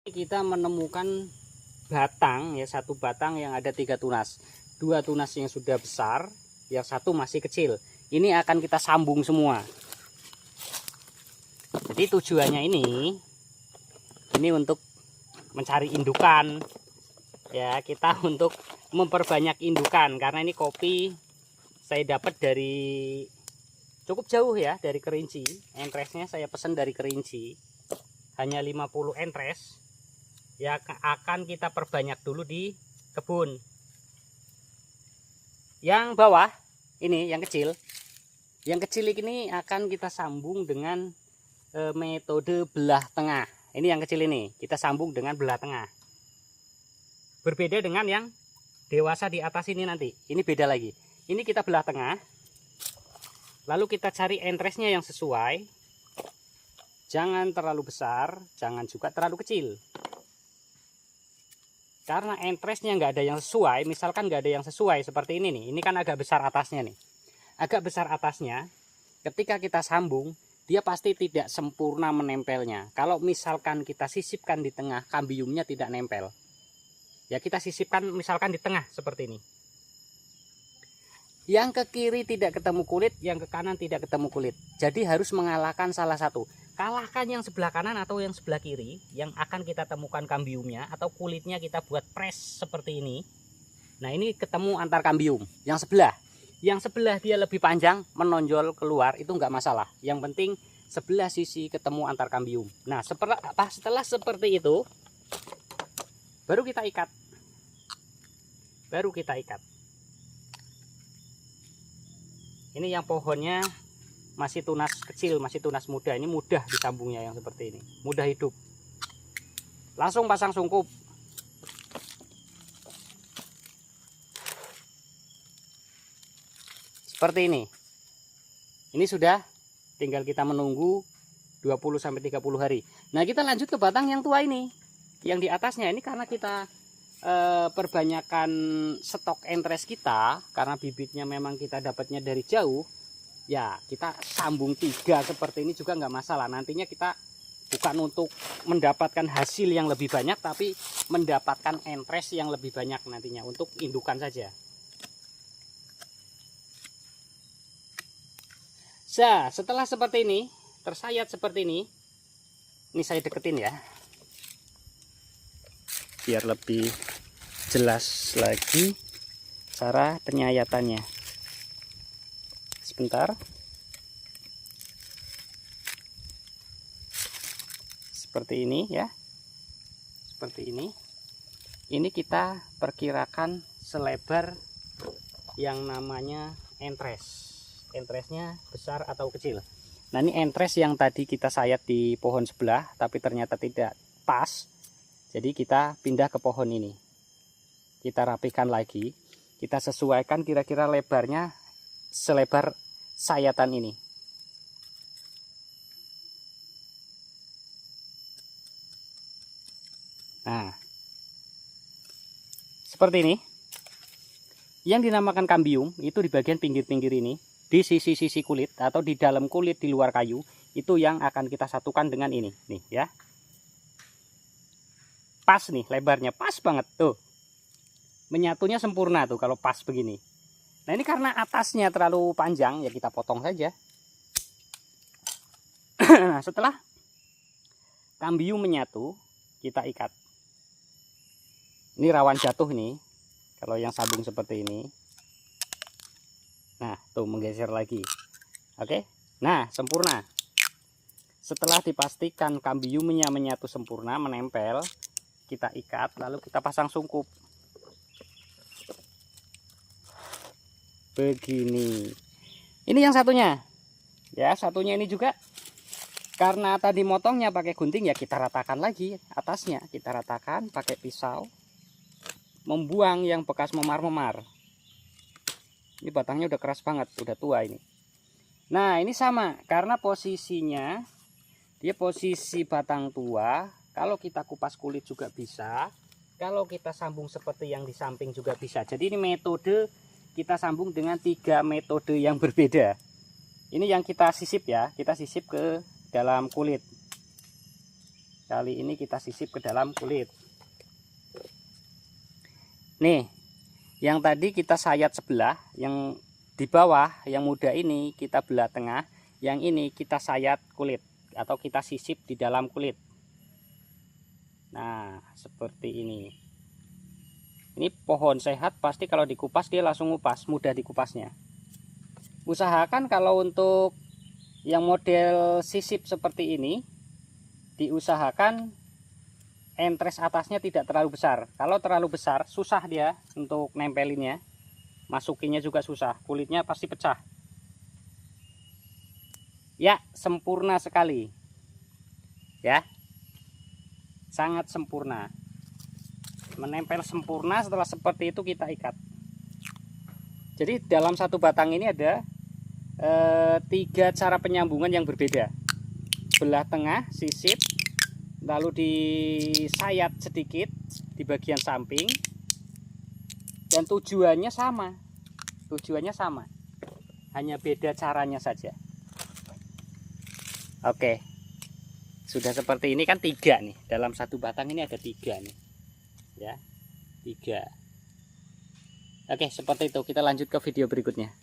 Kita menemukan batang ya, satu batang yang ada 3 tunas. 2 tunas yang sudah besar, yang satu masih kecil. Ini akan kita sambung semua. Jadi tujuannya ini untuk mencari indukan ya, kita untuk memperbanyak indukan karena ini kopi saya dapat dari cukup jauh ya, dari Kerinci. Entresnya saya pesan dari Kerinci, hanya 50 entres ya, akan kita perbanyak dulu di kebun. Yang bawah ini yang kecil ini akan kita sambung dengan metode belah tengah. Ini yang kecil ini kita sambung dengan belah tengah, berbeda dengan yang dewasa di atas ini. Nanti ini beda lagi, ini kita belah tengah, lalu kita cari entresnya yang sesuai, jangan terlalu besar, jangan juga terlalu kecil. Karena entresnya nggak ada yang sesuai, misalkan nggak ada yang sesuai seperti ini nih, ini kan agak besar atasnya nih, agak besar atasnya, ketika kita sambung dia pasti tidak sempurna menempelnya. Kalau misalkan kita sisipkan di tengah, kambiumnya tidak nempel ya, kita sisipkan misalkan di tengah seperti ini, yang ke kiri tidak ketemu kulit, yang ke kanan tidak ketemu kulit. Jadi harus mengalahkan salah satu. Kalahkan yang sebelah kanan atau yang sebelah kiri, yang akan kita temukan kambiumnya atau kulitnya kita buat press seperti ini. Nah ini ketemu antar kambium. Yang sebelah dia lebih panjang menonjol keluar, itu enggak masalah. Yang penting sebelah sisi ketemu antar kambium. Nah setelah seperti itu baru kita ikat. Ini yang pohonnya masih tunas kecil, masih tunas muda, ini mudah disambungnya, yang seperti ini mudah hidup. Langsung pasang sungkup. Seperti ini sudah, tinggal kita menunggu 20-30 hari. Nah kita lanjut ke batang yang tua ini, yang di atasnya ini. Karena kita perbanyakan stok entres kita, karena bibitnya memang kita dapatnya dari jauh ya, kita sambung 3 seperti ini juga nggak masalah. Nantinya kita bukan untuk mendapatkan hasil yang lebih banyak, tapi mendapatkan entres yang lebih banyak nantinya untuk indukan saja. Nah, setelah seperti ini, tersayat seperti ini saya deketin ya, biar lebih jelas lagi cara penyayatannya. Sebentar, seperti ini ya, seperti ini. Ini kita perkirakan selebar yang namanya entresnya besar atau kecil. Nah ini entres yang tadi kita sayat di pohon sebelah tapi ternyata tidak pas, jadi kita pindah ke pohon ini, kita rapikan lagi, kita sesuaikan kira-kira lebarnya selebar sayatan ini. Nah seperti ini. Yang dinamakan kambium itu di bagian pinggir-pinggir ini, di sisi-sisi kulit atau di dalam kulit di luar kayu, itu yang akan kita satukan dengan ini nih ya. Pas nih, lebarnya pas banget tuh, menyatunya sempurna tuh kalau pas begini. Nah ini karena atasnya terlalu panjang ya, kita potong saja. Nah setelah kambium menyatu, kita ikat. Ini rawan jatuh nih kalau yang sambung seperti ini. Nah tuh menggeser lagi. Oke, nah sempurna. Setelah dipastikan kambiumnya menyatu sempurna, menempel, kita ikat, lalu kita pasang sungkup begini. Ini yang satunya ya, satunya ini juga karena tadi motongnya pakai gunting ya, kita ratakan lagi atasnya, kita ratakan pakai pisau, membuang yang bekas memar-memar. Ini batangnya udah keras banget, udah tua ini. Nah ini sama, karena posisinya dia posisi batang tua. Kalau kita kupas kulit juga bisa, kalau kita sambung seperti yang di samping juga bisa. Jadi ini metode kita sambung dengan 3 metode yang berbeda. Ini yang kita sisip ya, kita sisip ke dalam kulit. Kali ini kita sisip ke dalam kulit. Nih, yang tadi kita sayat sebelah, yang di bawah, yang muda ini kita belah tengah, yang ini kita sayat kulit atau kita sisip di dalam kulit. Nah, seperti ini. Ini pohon sehat, pasti kalau dikupas dia langsung ngupas, mudah dikupasnya. Usahakan kalau untuk yang model sisip seperti ini, diusahakan entres atasnya tidak terlalu besar. Kalau terlalu besar susah dia untuk nempelinnya, masukinnya juga susah, kulitnya pasti pecah. Ya, sempurna sekali ya, sangat sempurna, menempel sempurna. Setelah seperti itu kita ikat. Jadi dalam satu batang ini ada 3 cara penyambungan yang berbeda. Belah tengah, sisip, lalu disayat sedikit di bagian samping, dan tujuannya sama, hanya beda caranya saja. Oke, sudah seperti ini kan 3 nih, dalam satu batang ini ada 3 nih ya, 3. Oke, seperti itu. Kita lanjut ke video berikutnya.